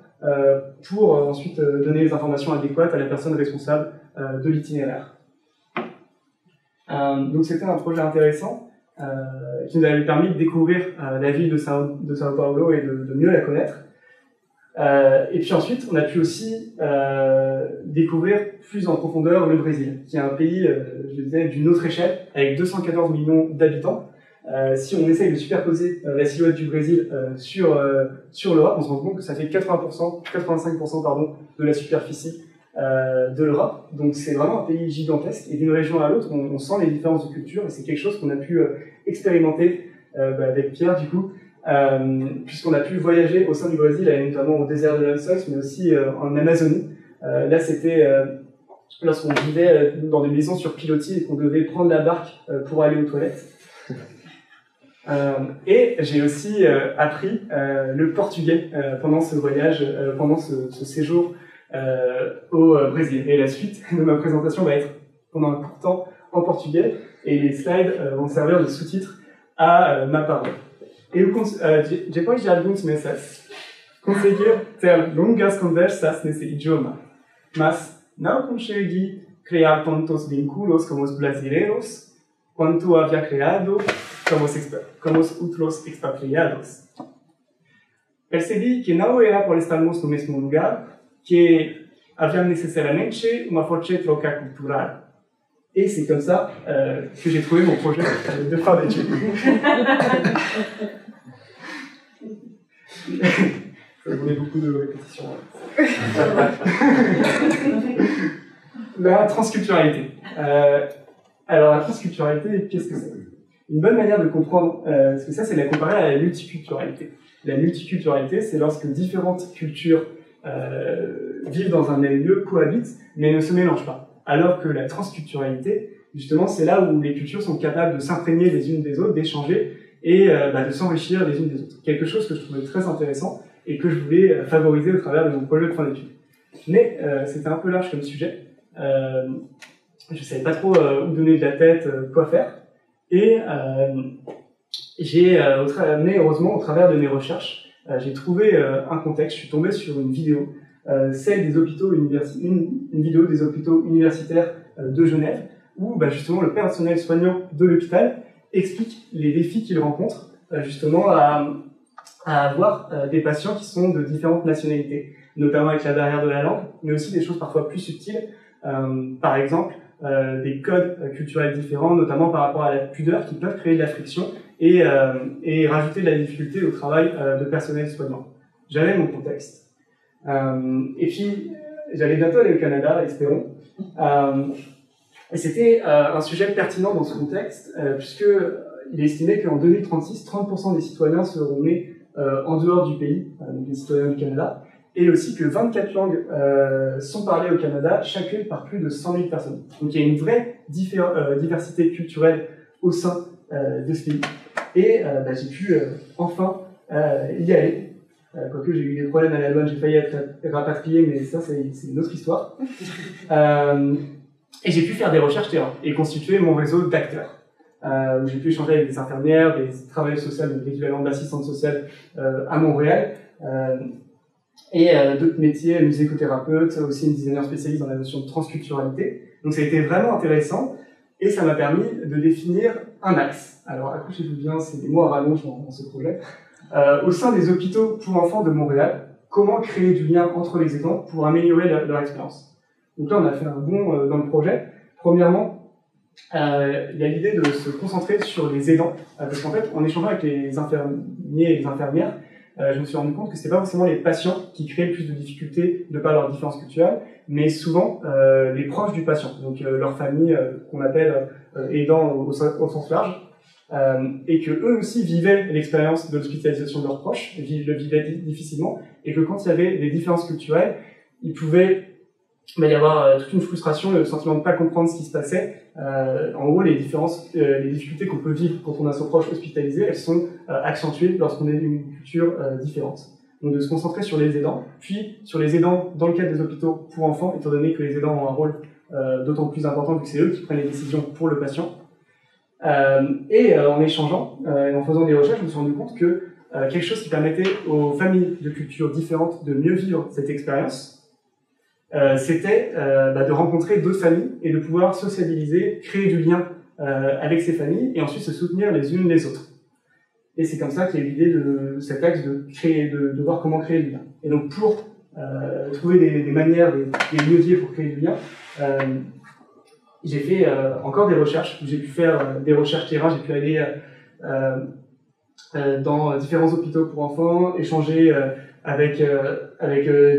pour ensuite donner les informations adéquates à la personne responsable de l'itinéraire. Donc c'était un projet intéressant qui nous avait permis de découvrir la ville de Sao Paulo et de mieux la connaître. Et puis ensuite, on a pu aussi découvrir plus en profondeur le Brésil, qui est un pays, je disais, d'une autre échelle, avec 214 millions d'habitants. Si on essaye de superposer la silhouette du Brésil sur l'Europe, on se rend compte que ça fait 85% pardon, de la superficie de l'Europe. Donc c'est vraiment un pays gigantesque, et d'une région à l'autre, on sent les différences de culture, et c'est quelque chose qu'on a pu expérimenter avec Pierre, du coup, puisqu'on a pu voyager au sein du Brésil, notamment au désert de l'Amazonie, mais aussi en Amazonie. Là, c'était lorsqu'on vivait dans des maisons sur pilotis et qu'on devait prendre la barque pour aller aux toilettes. Et j'ai aussi appris le portugais pendant ce voyage, pendant ce séjour au Brésil. Et la suite de ma présentation va être pendant un court temps en portugais, et les slides vont servir de sous-titres à ma parole. Depois de alguns meses, consegui ter longas conversas nesse idioma, mas não consegui criar tantos vínculos como os brasileiros quanto havia criado como os outros expatriados. Percebi que não era por estarmos no mesmo lugar que havia necessariamente uma forte troca cultural. Et c'est comme ça que j'ai trouvé mon projet de fin d'études. Ça voulait beaucoup de répétitions. La transculturalité. Alors la transculturalité, qu'est-ce que c'est? Une bonne manière de comprendre, parce que ça c'est la comparer à la multiculturalité. La multiculturalité, c'est lorsque différentes cultures vivent dans un même lieu, cohabitent, mais ne se mélangent pas. Alors que la transculturalité, justement, c'est là où les cultures sont capables de s'imprégner les unes des autres, d'échanger et de s'enrichir les unes des autres. Quelque chose que je trouvais très intéressant et que je voulais favoriser au travers de mon projet de fin d'études. Mais c'était un peu large comme sujet. Je ne savais pas trop où donner de la tête, quoi faire. Et mais heureusement, au travers de mes recherches, j'ai trouvé un contexte. Je suis tombé sur une vidéo, celle des hôpitaux une vidéo des hôpitaux universitaires de Genève, où justement le personnel soignant de l'hôpital explique les défis qu'il rencontre justement à avoir des patients qui sont de différentes nationalités, notamment avec la barrière de la langue, mais aussi des choses parfois plus subtiles, par exemple des codes culturels différents, notamment par rapport à la pudeur, qui peuvent créer de la friction et rajouter de la difficulté au travail de personnel soignant. J'avais mon contexte. Et puis, j'allais bientôt aller au Canada, espérons. Et c'était un sujet pertinent dans ce contexte, puisqu'il est estimé qu'en 2036, 30% des citoyens seront nés en dehors du pays, donc les citoyens du Canada, et aussi que 24 langues sont parlées au Canada, chacune par plus de 100 000 personnes. Donc il y a une vraie diversité culturelle au sein de ce pays. Et j'ai pu enfin y aller. Quoique j'ai eu des problèmes à la douane, j'ai failli être rapatrié, mais ça c'est une autre histoire. Et j'ai pu faire des recherches terrain et constituer mon réseau d'acteurs. J'ai pu échanger avec des infirmières, des travailleurs sociaux, donc l'équivalent d'assistante sociale à Montréal, et d'autres métiers, musicothérapeute, aussi une designer spécialiste dans la notion de transculturalité. Donc ça a été vraiment intéressant et ça m'a permis de définir un axe. Alors accrochez-vous bien, c'est des mots à rallonge dans ce projet. Au sein des hôpitaux pour enfants de Montréal, comment créer du lien entre les aidants pour améliorer leur expérience. Donc là, on a fait un bond dans le projet. Premièrement, il y a l'idée de se concentrer sur les aidants, parce qu'en fait, en échangeant avec les infirmiers et les infirmières, je me suis rendu compte que c'était pas forcément les patients qui créaient le plus de difficultés de par leurs différences culturelles, mais souvent les proches du patient, donc leur famille qu'on appelle aidants au sens large. Et que eux aussi vivaient l'expérience de l'hospitalisation de leurs proches, le vivaient difficilement, et que quand il y avait des différences culturelles, ils pouvaient il va y avoir toute une frustration, le sentiment de ne pas comprendre ce qui se passait. En gros, les difficultés qu'on peut vivre quand on a son proche hospitalisé, elles sont accentuées lorsqu'on est d'une culture différente. Donc de se concentrer sur les aidants, puis sur les aidants dans le cadre des hôpitaux pour enfants, étant donné que les aidants ont un rôle d'autant plus important vu que c'est eux qui prennent les décisions pour le patient. En échangeant, et en faisant des recherches, je me suis rendu compte que quelque chose qui permettait aux familles de cultures différentes de mieux vivre cette expérience, c'était de rencontrer d'autres familles et de pouvoir sociabiliser, créer du lien avec ces familles et ensuite se soutenir les unes les autres. Et c'est comme ça qu'il y a eu l'idée de cet axe de voir comment créer du lien. Et donc pour trouver des manières, des leviers pour créer du lien, j'ai fait encore des recherches. J'ai pu faire des recherches terrain, j'ai pu aller dans différents hôpitaux pour enfants, échanger avec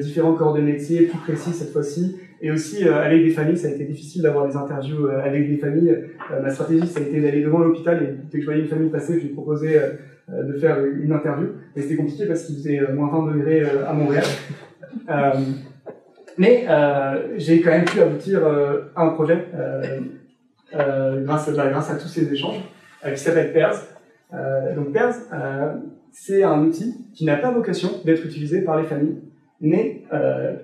différents corps de métier plus précis cette fois-ci, et aussi avec des familles. Ça a été difficile d'avoir des interviews avec des familles. Ma stratégie, ça a été d'aller devant l'hôpital et dès que je voyais une famille passer, je lui proposais de faire une interview. Et c'était compliqué parce qu'il faisait moins 20 degrés à Montréal. Mais j'ai quand même pu aboutir à un projet grâce à tous ces échanges qui s'appelle PAIRS. Donc PAIRS, c'est un outil qui n'a pas vocation d'être utilisé par les familles, mais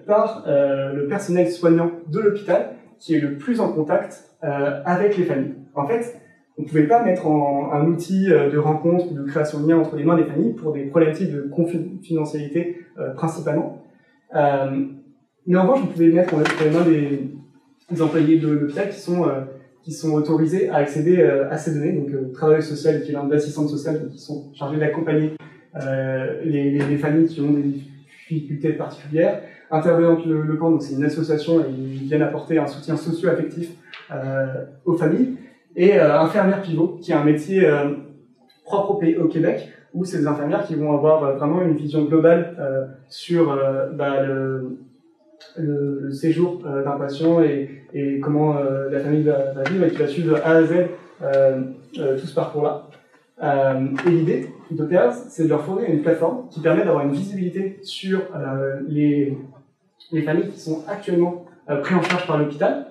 par le personnel soignant de l'hôpital qui est le plus en contact avec les familles. En fait, on ne pouvait pas mettre un outil de rencontre ou de création de lien entre les mains des familles pour des problématiques de confidentialité principalement. Mais en revanche, on pouvait le mettre entre les mains des employés de l'hôpital qui sont autorisés à accéder à ces données, donc travail social qui est l'un des assistantes sociales qui sont chargés d'accompagner les familles qui ont des difficultés particulières. Intervenante Le Camp, donc c'est une association et ils viennent apporter un soutien socio-affectif aux familles. Et infirmière pivot, qui est un métier propre au Québec, où c'est des infirmières qui vont avoir vraiment une vision globale sur le séjour d'un patient et comment la famille va vivre et qui va suivre A à Z tout ce parcours-là. Et l'idée de PAIRS, c'est de leur fournir une plateforme qui permet d'avoir une visibilité sur les familles qui sont actuellement prises en charge par l'hôpital.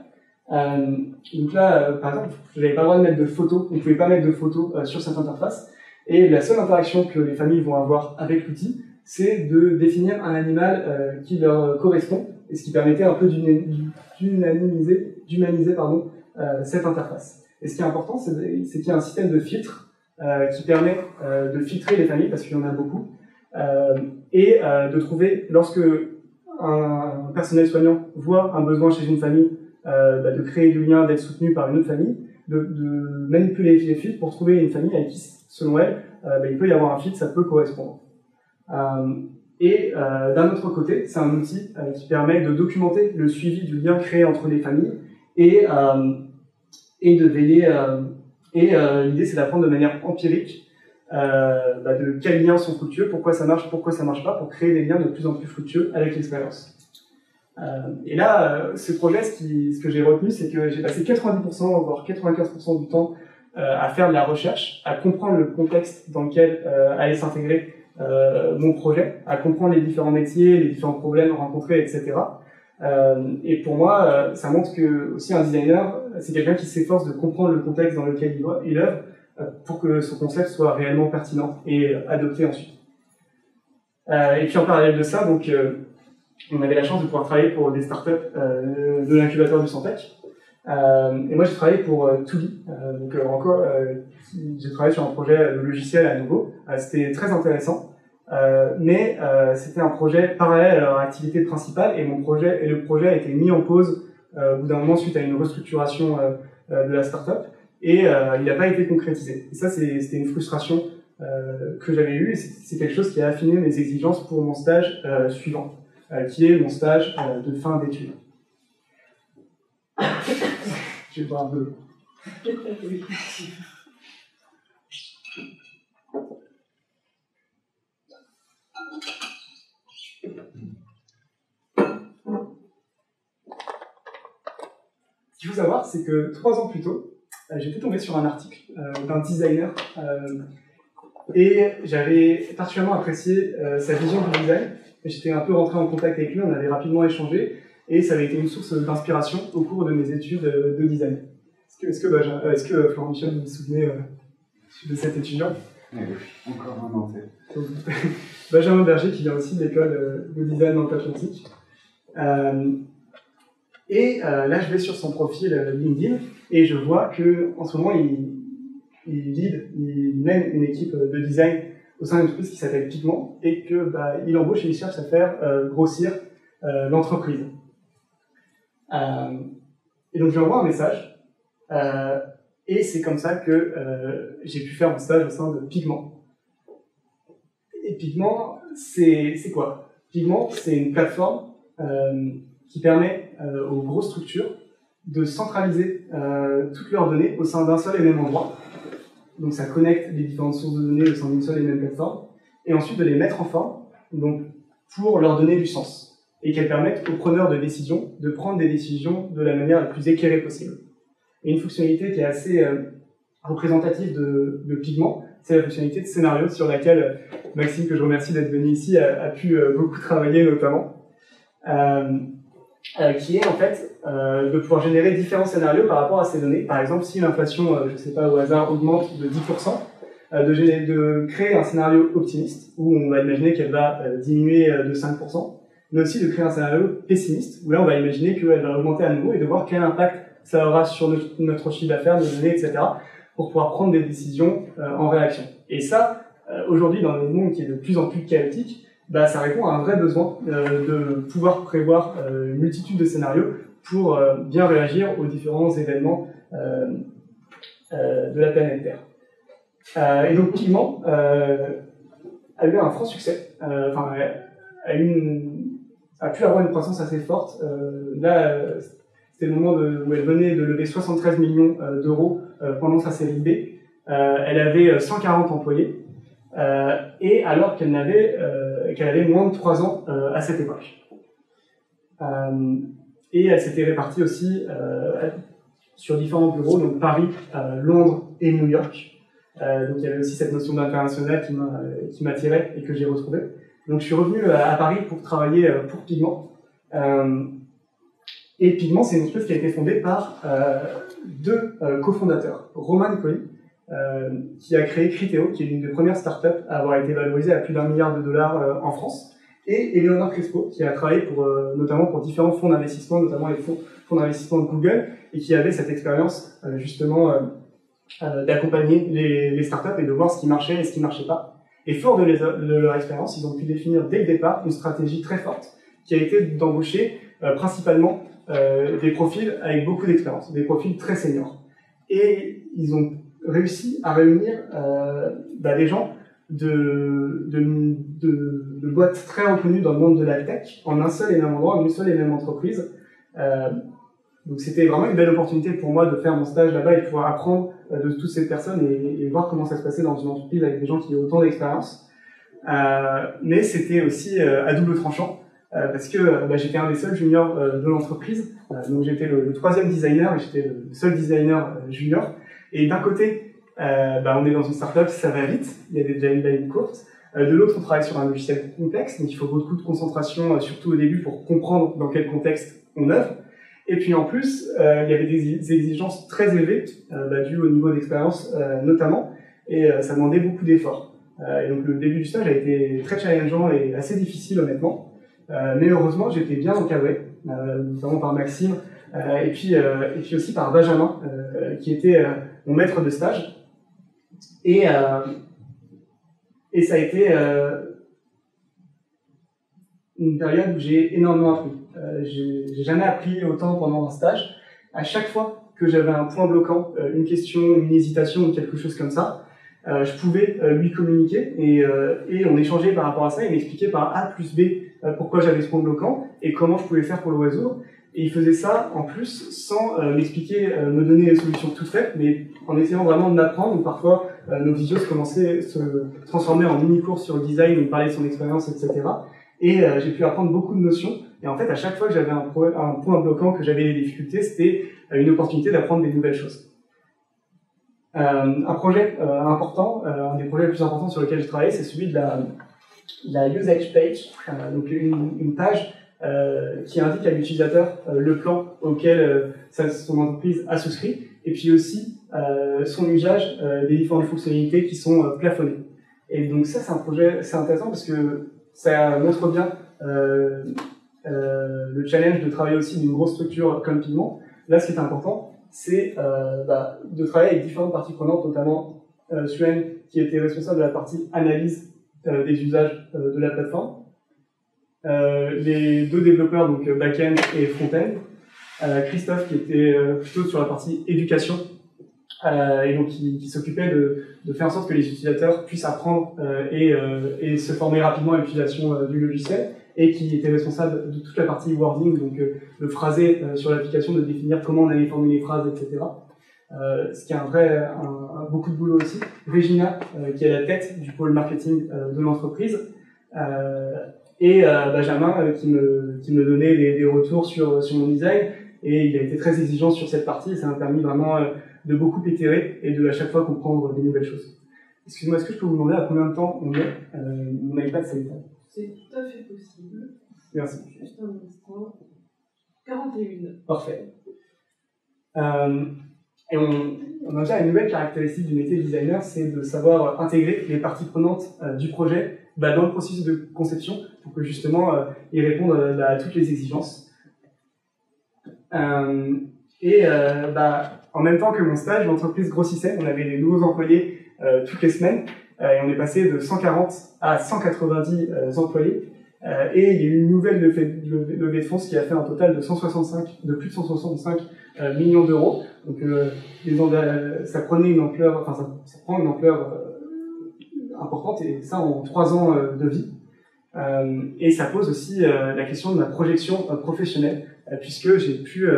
Donc là, par exemple, je n'avais pas le droit de mettre de photos, on ne pouvait pas mettre de photos sur cette interface. Et la seule interaction que les familles vont avoir avec l'outil, c'est de définir un animal qui leur correspond, et ce qui permettait un peu d'humaniser cette interface. Et ce qui est important, c'est qu'il y a un système de filtre qui permet de filtrer les familles, parce qu'il y en a beaucoup, et de trouver, lorsque un personnel soignant voit un besoin chez une famille, de créer du lien, d'être soutenu par une autre famille, de manipuler les filtres pour trouver une famille avec qui, selon elle, il peut y avoir un fit, ça peut correspondre. D'un autre côté, c'est un outil qui permet de documenter le suivi du lien créé entre les familles et de veiller. L'idée, c'est d'apprendre de manière empirique de quels liens sont fructueux, pourquoi ça marche pas, pour créer des liens de plus en plus fructueux avec l'expérience. Et là, ce projet, ce que j'ai retenu, c'est que j'ai passé 90%, voire 95% du temps à faire de la recherche, à comprendre le contexte dans lequel allait s'intégrer mon projet, à comprendre les différents métiers, les différents problèmes rencontrés, etc. Et pour moi, ça montre que aussi un designer, c'est quelqu'un qui s'efforce de comprendre le contexte dans lequel il œuvre pour que son concept soit réellement pertinent et adopté ensuite. Et puis en parallèle de ça, donc on avait la chance de pouvoir travailler pour des startups de l'incubateur du Santec. Et moi, j'ai travaillé pour Touli. J'ai travaillé sur un projet de logiciel à nouveau. C'était très intéressant, mais c'était un projet parallèle à leur activité principale et le projet a été mis en pause au bout d'un moment suite à une restructuration de la startup et il n'a pas été concrétisé. Et ça, c'était une frustration que j'avais eue et c'est quelque chose qui a affiné mes exigences pour mon stage suivant, qui est mon stage de fin d'études. Je vais boire un peu. Ce qu'il faut savoir, c'est que 3 ans plus tôt, j'étais tombé sur un article d'un designer et j'avais particulièrement apprécié sa vision du design. J'étais un peu rentré en contact avec lui, on avait rapidement échangé et ça avait été une source d'inspiration au cours de mes études de design. Est-ce que Florent Michel, vous vous souvenez de cet étudiant? Oui, encore un en tête. Benjamin Berger, qui vient aussi de l'école de design dans l'Atlantique. Là, je vais sur son profil LinkedIn et je vois qu'en ce moment, il mène une équipe de design au sein d'une entreprise qui s'appelle Pigment et qu'il embauche et il cherche à faire grossir l'entreprise. Et donc, je lui envoie un message et c'est comme ça que j'ai pu faire mon stage au sein de Pigment. Et Pigment, c'est quoi? Pigment, c'est une plateforme qui permet aux grosses structures de centraliser toutes leurs données au sein d'un seul et même endroit. Donc ça connecte les différentes sources de données au sein d'une seule et même plateforme, et ensuite de les mettre en forme donc, pour leur donner du sens, et qu'elles permettent aux preneurs de décision de prendre des décisions de la manière la plus éclairée possible. Et une fonctionnalité qui est assez représentative de Pigment, c'est la fonctionnalité de scénario sur laquelle Maxime, que je remercie d'être venu ici, a pu beaucoup travailler notamment. Qui est en fait de pouvoir générer différents scénarios par rapport à ces données. Par exemple, si l'inflation, je ne sais pas, au hasard, augmente de 10%, de créer un scénario optimiste, où on va imaginer qu'elle va diminuer de 5%, mais aussi de créer un scénario pessimiste, où là on va imaginer qu'elle va augmenter à nouveau et de voir quel impact ça aura sur notre chiffre d'affaires, nos données, etc., pour pouvoir prendre des décisions en réaction. Et ça, aujourd'hui, dans le monde qui est de plus en plus chaotique, ça répond à un vrai besoin de pouvoir prévoir une multitude de scénarios pour bien réagir aux différents événements de la planète Terre. Et donc Pigment a eu un franc succès, a pu avoir une croissance assez forte. Là, c'était le moment où elle venait de lever 73 millions d'euros pendant sa série B. Elle avait 140 employés. Et alors qu'elle avait moins de 3 ans à cette époque. Et elle s'était répartie aussi sur différents bureaux, donc Paris, Londres et New York. Donc il y avait aussi cette notion d'international qui m'attirait et que j'ai retrouvée. Donc je suis revenu à Paris pour travailler pour Pigment. Et Pigment, c'est une entreprise qui a été fondée par deux cofondateurs, Roman Colli, qui a créé Criteo, qui est l'une des premières startups à avoir été valorisée à plus d'1 milliard de dollars en France, et Eleonore Crespo, qui a travaillé notamment pour différents fonds d'investissement, notamment les fonds d'investissement de Google, et qui avait cette expérience justement d'accompagner les startups et de voir ce qui marchait et ce qui ne marchait pas. Et fort de leur expérience, ils ont pu définir dès le départ une stratégie très forte, qui a été d'embaucher principalement des profils avec beaucoup d'expérience, des profils très seniors. Et ils ont réussi à réunir des gens de boîtes très reconnues dans le monde de la tech en un seul et même endroit, en une seule et même entreprise. Donc c'était vraiment une belle opportunité pour moi de faire mon stage là-bas et de pouvoir apprendre de toutes ces personnes et voir comment ça se passait dans une entreprise avec des gens qui ont autant d'expérience. Mais c'était aussi à double tranchant. Parce que j'étais un des seuls juniors de l'entreprise, donc j'étais le 3e designer et j'étais le seul designer junior. Et d'un côté, on est dans une startup, ça va vite, il y a déjà une deadline courte. De l'autre, on travaille sur un logiciel complexe, donc il faut beaucoup de concentration, surtout au début, pour comprendre dans quel contexte on œuvre. Et puis en plus, il y avait des exigences très élevées, dues au niveau d'expérience notamment, et ça demandait beaucoup d'efforts. Et donc le début du stage a été très challengeant et assez difficile honnêtement. Mais heureusement, j'étais bien encadré, notamment par Maxime, et puis aussi par Benjamin, qui était mon maître de stage. Et ça a été une période où j'ai énormément appris. J'ai jamais appris autant pendant un stage. À chaque fois que j'avais un point bloquant, une question, une hésitation ou quelque chose comme ça, je pouvais lui communiquer et on échangeait par rapport à ça. Il m'expliquait par A plus B pourquoi j'avais ce point bloquant et comment je pouvais faire pour le résoudre. Et il faisait ça en plus sans m'expliquer, me donner les solutions toutes faites, mais en essayant vraiment de m'apprendre. Donc parfois nos vidéos se transformaient en mini-cours sur le design, on parlait de son expérience, etc. Et j'ai pu apprendre beaucoup de notions. Et en fait, à chaque fois que j'avais un point bloquant, que j'avais des difficultés, c'était une opportunité d'apprendre des nouvelles choses. Un projet important, un des projets les plus importants sur lequel j'ai travaillé, c'est celui de la usage page, donc une page qui indique à l'utilisateur le plan auquel son entreprise a souscrit, et puis aussi son usage des différentes fonctionnalités qui sont plafonnées. Et donc ça, c'est un projet, c'est intéressant parce que ça montre bien le challenge de travailler aussi d'une grosse structure comme Pigment. Là, ce qui est important, c'est de travailler avec différentes parties prenantes, notamment Suen, qui était responsable de la partie analyse des usages de la plateforme, les 2 développeurs, donc back-end et front-end, Christophe qui était plutôt sur la partie éducation, et donc qui s'occupait de faire en sorte que les utilisateurs puissent apprendre et se former rapidement à l'utilisation du logiciel, et qui était responsable de toute la partie wording, donc le phrasé sur l'application, de définir comment on allait formuler les phrases, etc. Ce qui est beaucoup de boulot aussi. Regina, qui est la tête du pôle marketing de l'entreprise, et Benjamin, qui me donnait des retours sur mon design, et il a été très exigeant sur cette partie, et ça m'a permis vraiment de beaucoup itérer et de à chaque fois comprendre des nouvelles choses. Excusez-moi, est-ce que je peux vous demander à combien de temps on est mon iPad s'éteint? C'est tout à fait possible. Merci. Juste un instant. 41. Parfait. Et on a déjà une nouvelle caractéristique du métier de designer, c'est de savoir intégrer les parties prenantes du projet dans le processus de conception pour que justement ils répondent à toutes les exigences. En même temps que mon stage, l'entreprise grossissait, on avait des nouveaux employés toutes les semaines, et on est passé de 140 à 190 employés, et il y a eu une nouvelle levée de fonds, ce qui a fait un total de plus de 165 millions d'euros. Donc ça prenait une ampleur, ça prend une ampleur importante, et ça en 3 ans de vie. Et ça pose aussi la question de ma projection professionnelle, puisque j'ai pu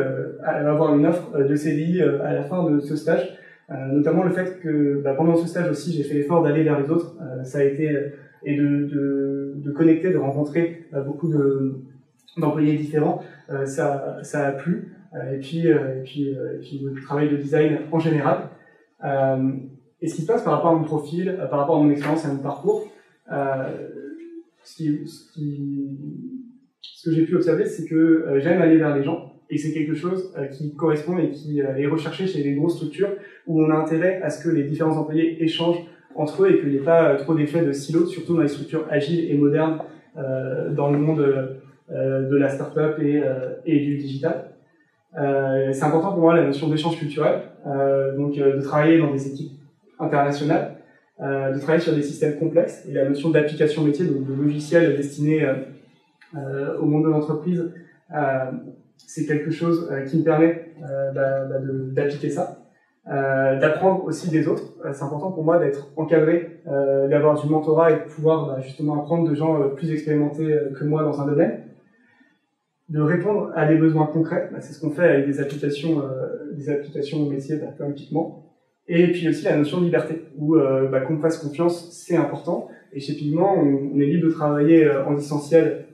avoir une offre de CDI à la fin de ce stage, notamment le fait que pendant ce stage aussi j'ai fait l'effort d'aller vers les autres, ça a été et de connecter, de rencontrer beaucoup d'employés différents, ça a plu, et puis le travail de design en général. Et ce qui se passe par rapport à mon profil, par rapport à mon expérience et à mon parcours, ce que j'ai pu observer, c'est que j'aime aller vers les gens, et c'est quelque chose qui correspond et qui est recherché chez les grosses structures où on a intérêt à ce que les différents employés échangent entre eux et qu'il n'y ait pas trop d'effets de silos, surtout dans les structures agiles et modernes dans le monde de la start-up et du digital. C'est important pour moi la notion d'échange culturel, donc de travailler dans des équipes internationales, de travailler sur des systèmes complexes, et la notion d'application métier, donc de logiciels destinés au monde de l'entreprise, c'est quelque chose qui me permet d'appliquer ça, d'apprendre aussi des autres. C'est important pour moi d'être encadré, d'avoir du mentorat et de pouvoir justement apprendre de gens plus expérimentés que moi dans un domaine, de répondre à des besoins concrets, c'est ce qu'on fait avec des applications au métier comme Pigment. Et puis aussi la notion de liberté, où qu'on me fasse confiance, c'est important. Et chez Pigment, on est libre de travailler en distanciel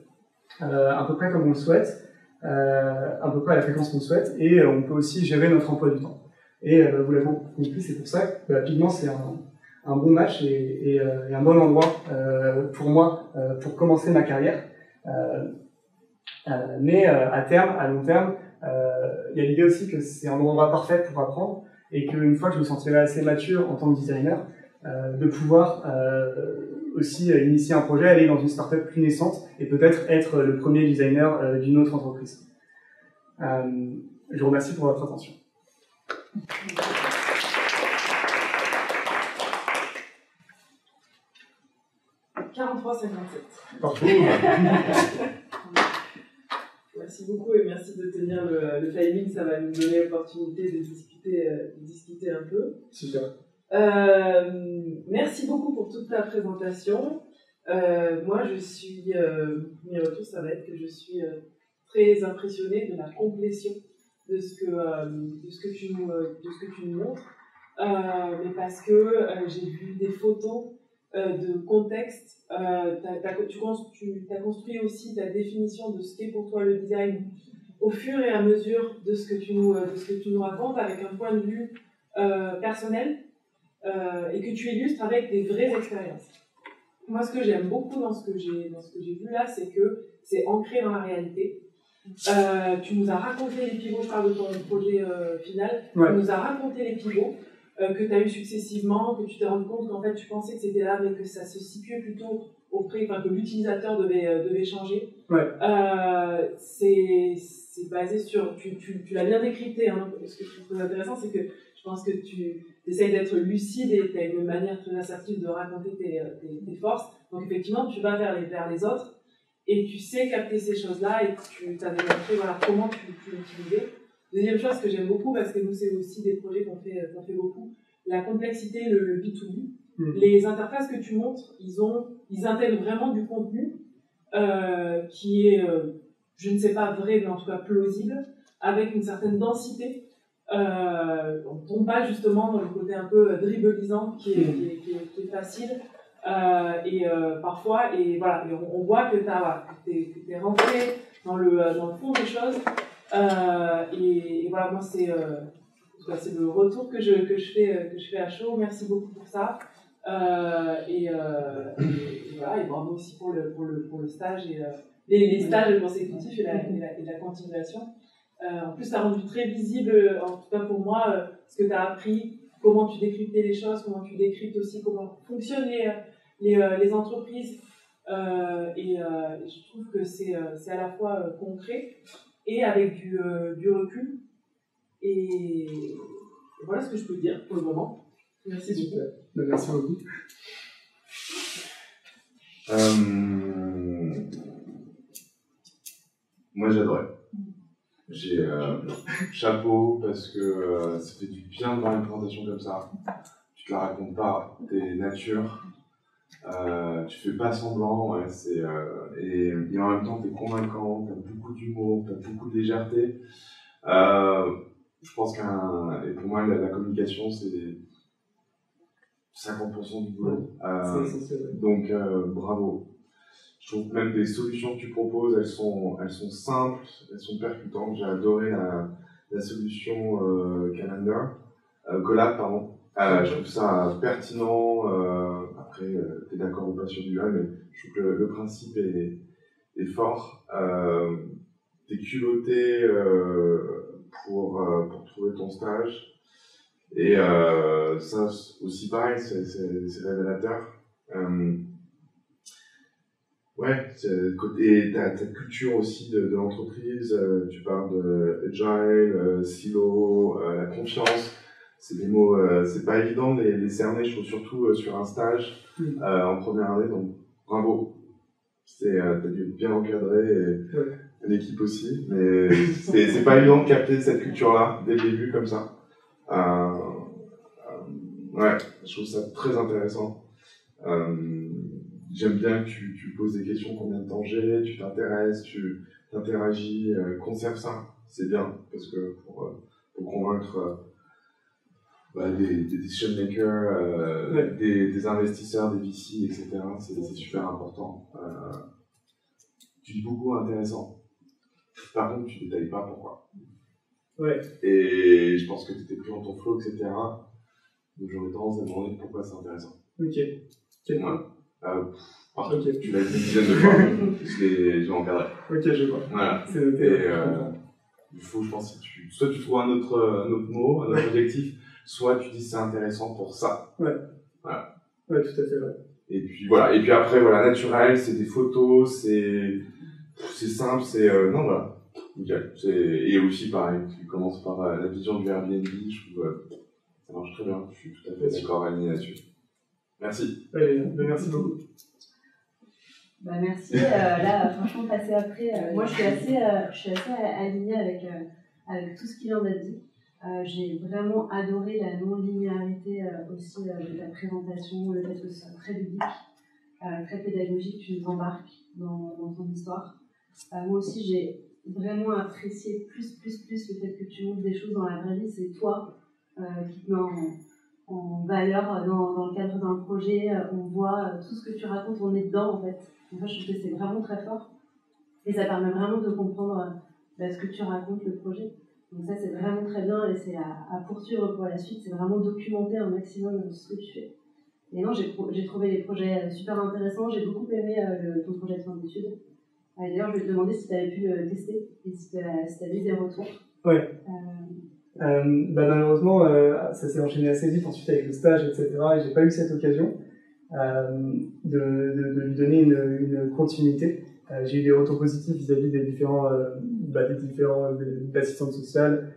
à peu près comme on le souhaite, à peu près à la fréquence qu'on souhaite, et on peut aussi gérer notre emploi du temps. Et vous l'avez compris, c'est pour ça que Pigment, c'est un bon match et un bon endroit pour moi pour commencer ma carrière. Mais à terme, à long terme, il y a l'idée aussi que c'est un endroit parfait pour apprendre, et qu'une fois que je me sentirai assez mature en tant que designer, de pouvoir aussi initier un projet, aller dans une startup plus naissante et peut-être être le premier designer d'une autre entreprise. Je vous remercie pour votre attention. « 43,57. Merci beaucoup et merci de tenir le timing, ça va nous donner l'opportunité de discuter un peu. Super. Merci beaucoup pour toute ta présentation. Moi, mon premier retour, ça va être que je suis très impressionnée de la complétion de ce que tu nous montres, mais parce que j'ai vu des photos de contexte, tu as construit aussi ta définition de ce qu'est pour toi le design au fur et à mesure de ce que tu nous racontes, avec un point de vue personnel, et que tu illustres avec des vraies expériences. Moi, ce que j'aime beaucoup dans ce que j'ai vu là, c'est que c'est ancré dans la réalité. Tu nous as raconté les pivots, je parle de ton projet final, tu nous as raconté les pivots que tu as eu successivement, que tu t'es rendu compte qu'en fait tu pensais que c'était là, mais que ça se situait plutôt auprès, enfin que l'utilisateur devait changer. C'est basé sur, tu l'as bien décrypté, hein. Ce que je trouve très intéressant, c'est que je pense que tu essayes d'être lucide et tu as une manière très assertive de raconter tes forces. Donc effectivement, tu vas vers les autres et tu sais capter ces choses-là et tu t'as démontré comment tu l'utilisais. Deuxième chose que j'aime beaucoup, parce que nous c'est aussi des projets qu'on fait beaucoup, la complexité, le B2B. Les interfaces que tu montres, ils intègrent vraiment du contenu qui est, je ne sais pas vrai, mais en tout cas plausible, avec une certaine densité. On ne tombe pas justement dans le côté un peu dribblisant qui est facile. Parfois, on voit que t'es rentré dans le fond des choses. Voilà, moi c'est le retour que je fais à chaud. Merci beaucoup pour ça. Voilà, et bravo aussi pour le stage et les stages consécutifs et la continuation. En plus, ça a rendu très visible, en tout cas pour moi, ce que tu as appris, comment tu décryptais les choses, comment tu décryptes aussi comment fonctionnent les entreprises. Je trouve que c'est à la fois concret et avec du recul. Et voilà ce que je peux dire pour le moment. Merci beaucoup. Merci beaucoup. Moi j'adorais. J'ai chapeau parce que ça fait du bien de voir une présentation comme ça. Tu te la racontes pas, t'es nature, tu fais pas semblant, ouais, et en même temps t'es convaincant, t'as beaucoup d'humour, t'as beaucoup de légèreté. Je pense et pour moi la communication c'est 50% du boulot. Donc bravo. Je trouve même les solutions que tu proposes, elles sont simples, elles sont percutantes. J'ai adoré la solution Collab, pardon. Je trouve ça pertinent. Après, tu es d'accord ou pas sur du mais je trouve que le principe est fort. Tu es culotté pour trouver ton stage. Et ça aussi pareil, c'est révélateur. Ouais, et ta culture aussi de l'entreprise, tu parles de agile, silo, la confiance, c'est des mots, c'est pas évident de les cerner, je trouve surtout sur un stage en première année, donc bravo. T'as dû être bien encadré et l'équipe aussi, mais c'est pas évident de capter cette culture-là dès le début comme ça. Ouais, je trouve ça très intéressant. J'aime bien que tu poses des questions, combien de temps j'ai, tu t'intéresses, tu t'interagis, conserve ça, c'est bien, parce que pour convaincre des decision makers, des investisseurs, des VC, etc., c'est super important. Tu dis beaucoup intéressant, par contre tu détailles pas pourquoi. Ouais. Et je pense que tu étais pris dans ton flow, etc., donc j'aurais tendance à demander pourquoi c'est intéressant. Ok. Quel point? Tu l'as dit une dizaine de fois, je l'ai encadré. Ok, je vois. Voilà. C'est noté. Il faut, je pense, soit tu trouves un autre mot, un autre objectif, soit tu dis c'est intéressant pour ça. Ouais. Voilà. Ouais, tout à fait vrai. Et puis voilà. Et puis après, voilà, naturel, c'est des photos, c'est simple, non, voilà. Nickel. Et aussi, pareil, tu commences par la vision du Airbnb, je trouve ça marche très bien. Je suis tout à fait d'accord, aligné là-dessus. Merci. Allez, merci beaucoup. Merci. Là, franchement, passer après, moi, je suis assez alignée avec tout ce qu'il en a dit. J'ai vraiment adoré la non-linéarité aussi de la présentation, le fait que ce soit très ludique, très pédagogique, tu nous embarques dans ton histoire. Moi aussi, j'ai vraiment apprécié plus le fait que tu montres des choses dans la vraie vie. C'est toi qui te mets en valeur dans le cadre d'un projet. On voit tout ce que tu racontes, on est dedans en fait. Moi, je trouve que c'est vraiment très fort. Et ça permet vraiment de comprendre ce que tu racontes, le projet. Donc ça, c'est vraiment très bien et c'est à poursuivre pour la suite. C'est vraiment documenter un maximum ce que tu fais. Et non, j'ai trouvé les projets super intéressants. J'ai beaucoup aimé ton projet de fin d'études. D'ailleurs, je vais te demander si tu avais pu le tester et si tu as eu des retours. Ouais. Malheureusement, ça s'est enchaîné assez vite ensuite avec le stage, etc. Et j'ai pas eu cette occasion de lui donner une continuité. J'ai eu des retours positifs vis-à-vis des différents assistantes sociales,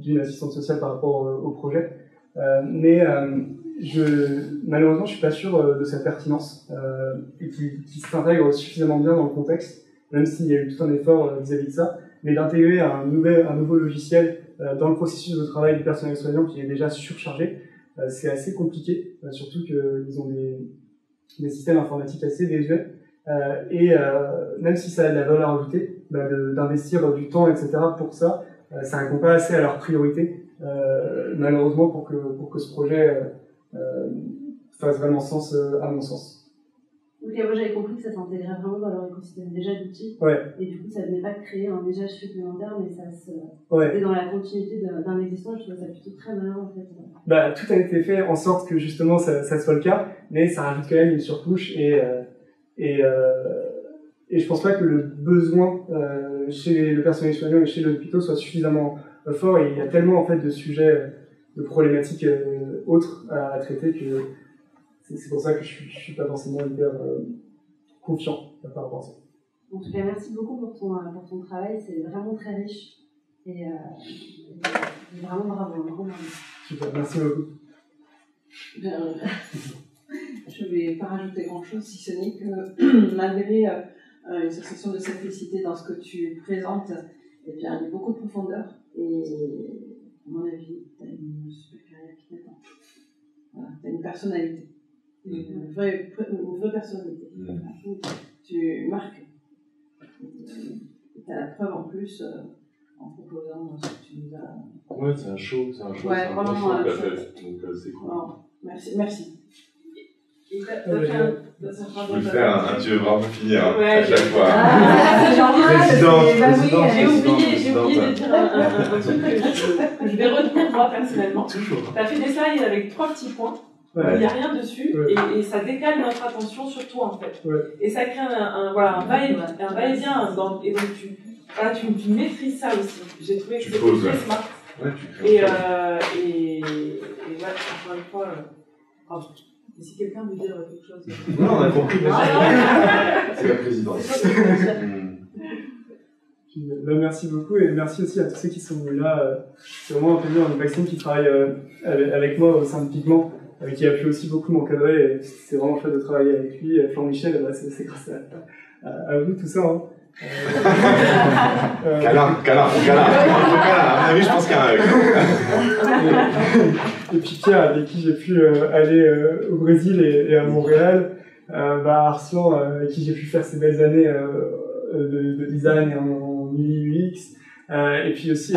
d'une assistante sociale par rapport au projet. Malheureusement, je suis pas sûr de sa pertinence et qu'il s'intègre suffisamment bien dans le contexte, même s'il y a eu tout un effort vis-à-vis de ça. Mais d'intégrer un nouveau logiciel dans le processus de travail du personnel soignant qui est déjà surchargé, c'est assez compliqué, surtout qu'ils ont des systèmes informatiques assez désuets. Même si ça a de la valeur ajoutée, d'investir du temps, etc. pour ça, ça répond pas assez à leurs priorités, malheureusement, pour que ce projet fasse vraiment sens, à mon sens. Ok, moi j'avais compris que ça s'intégrait vraiment dans leur écosystème déjà d'outils. Ouais. Et du coup, ça ne venait pas de créer un usage supplémentaire, mais c'était dans la continuité d'un existant. Je trouve ça plutôt très malin en fait. Tout a été fait en sorte que justement ça soit le cas, mais ça rajoute quand même une surcouche et je pense pas que le besoin chez le personnel soignant et chez l'hôpital soit suffisamment fort, et il y a tellement en fait de sujets, de problématiques autres à traiter que c'est pour ça que je suis pas forcément hyper confiant par rapport à ça. En tout cas, merci beaucoup pour ton travail, c'est vraiment très riche et vraiment bravo, bravo. Super, merci beaucoup. Je ne vais pas rajouter grand-chose, si ce n'est que malgré une sensation de simplicité dans ce que tu présentes, eh bien, il y a beaucoup de profondeur et, à mon avis, tu as une super carrière qui t'attend. Voilà, tu as une personnalité, une vraie personnalité. Tu marques. Tu as la preuve en plus en proposant ce que tu nous as. Ouais, c'est un show, c'est un show, ouais, c'est un bon show que tu as fait, donc c'est cool. Alors, merci. Je vais faire tu veux vraiment finir à chaque fois. J'ai oublié de dire un truc que je vais retenir moi personnellement. Toujours. Tu as fait des slides avec 3 petits points, il n'y a rien dessus, et ça décale notre attention sur toi en fait. Ouais. Et ça crée un va-et-vient, et donc tu maîtrises ça aussi. J'ai trouvé que c'était très smart. Ouais, tu encore une fois, et si quelqu'un veut dire quelque chose. Non, on a compris. C'est la présidente. Merci beaucoup, et merci aussi à tous ceux qui sont venus là. C'est vraiment un plaisir. Maxime qui travaille avec moi au sein de Pigment, qui a pu aussi beaucoup m'encadrer, et c'est vraiment chouette de travailler avec lui. Florent Michel, c'est grâce à vous tout ça. Hein. Câlin. À mon avis, je pense qu'il y a un et puis Pierre, avec qui j'ai pu aller au Brésil et à Montréal, Arslan, avec qui j'ai pu faire ces belles années de design en UI UX, et puis aussi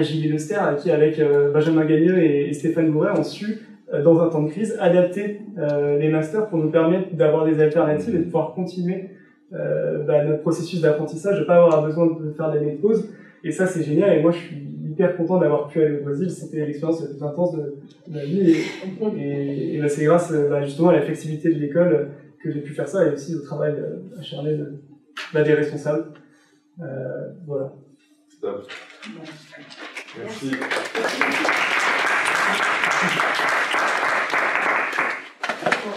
Gilles Lester, qui avec Benjamin Gagneux et Stéphane Bourret ont su, dans un temps de crise, adapter les masters pour nous permettre d'avoir des alternatives et de pouvoir continuer notre processus d'apprentissage, de pas avoir besoin de faire des pauses. Et ça, c'est génial, et moi je suis hyper content d'avoir pu aller au Brésil. C'était l'expérience la plus intense de ma vie, et c'est grâce justement à la flexibilité de l'école que j'ai pu faire ça, et aussi au travail acharné des responsables. Voilà. Stop. Merci.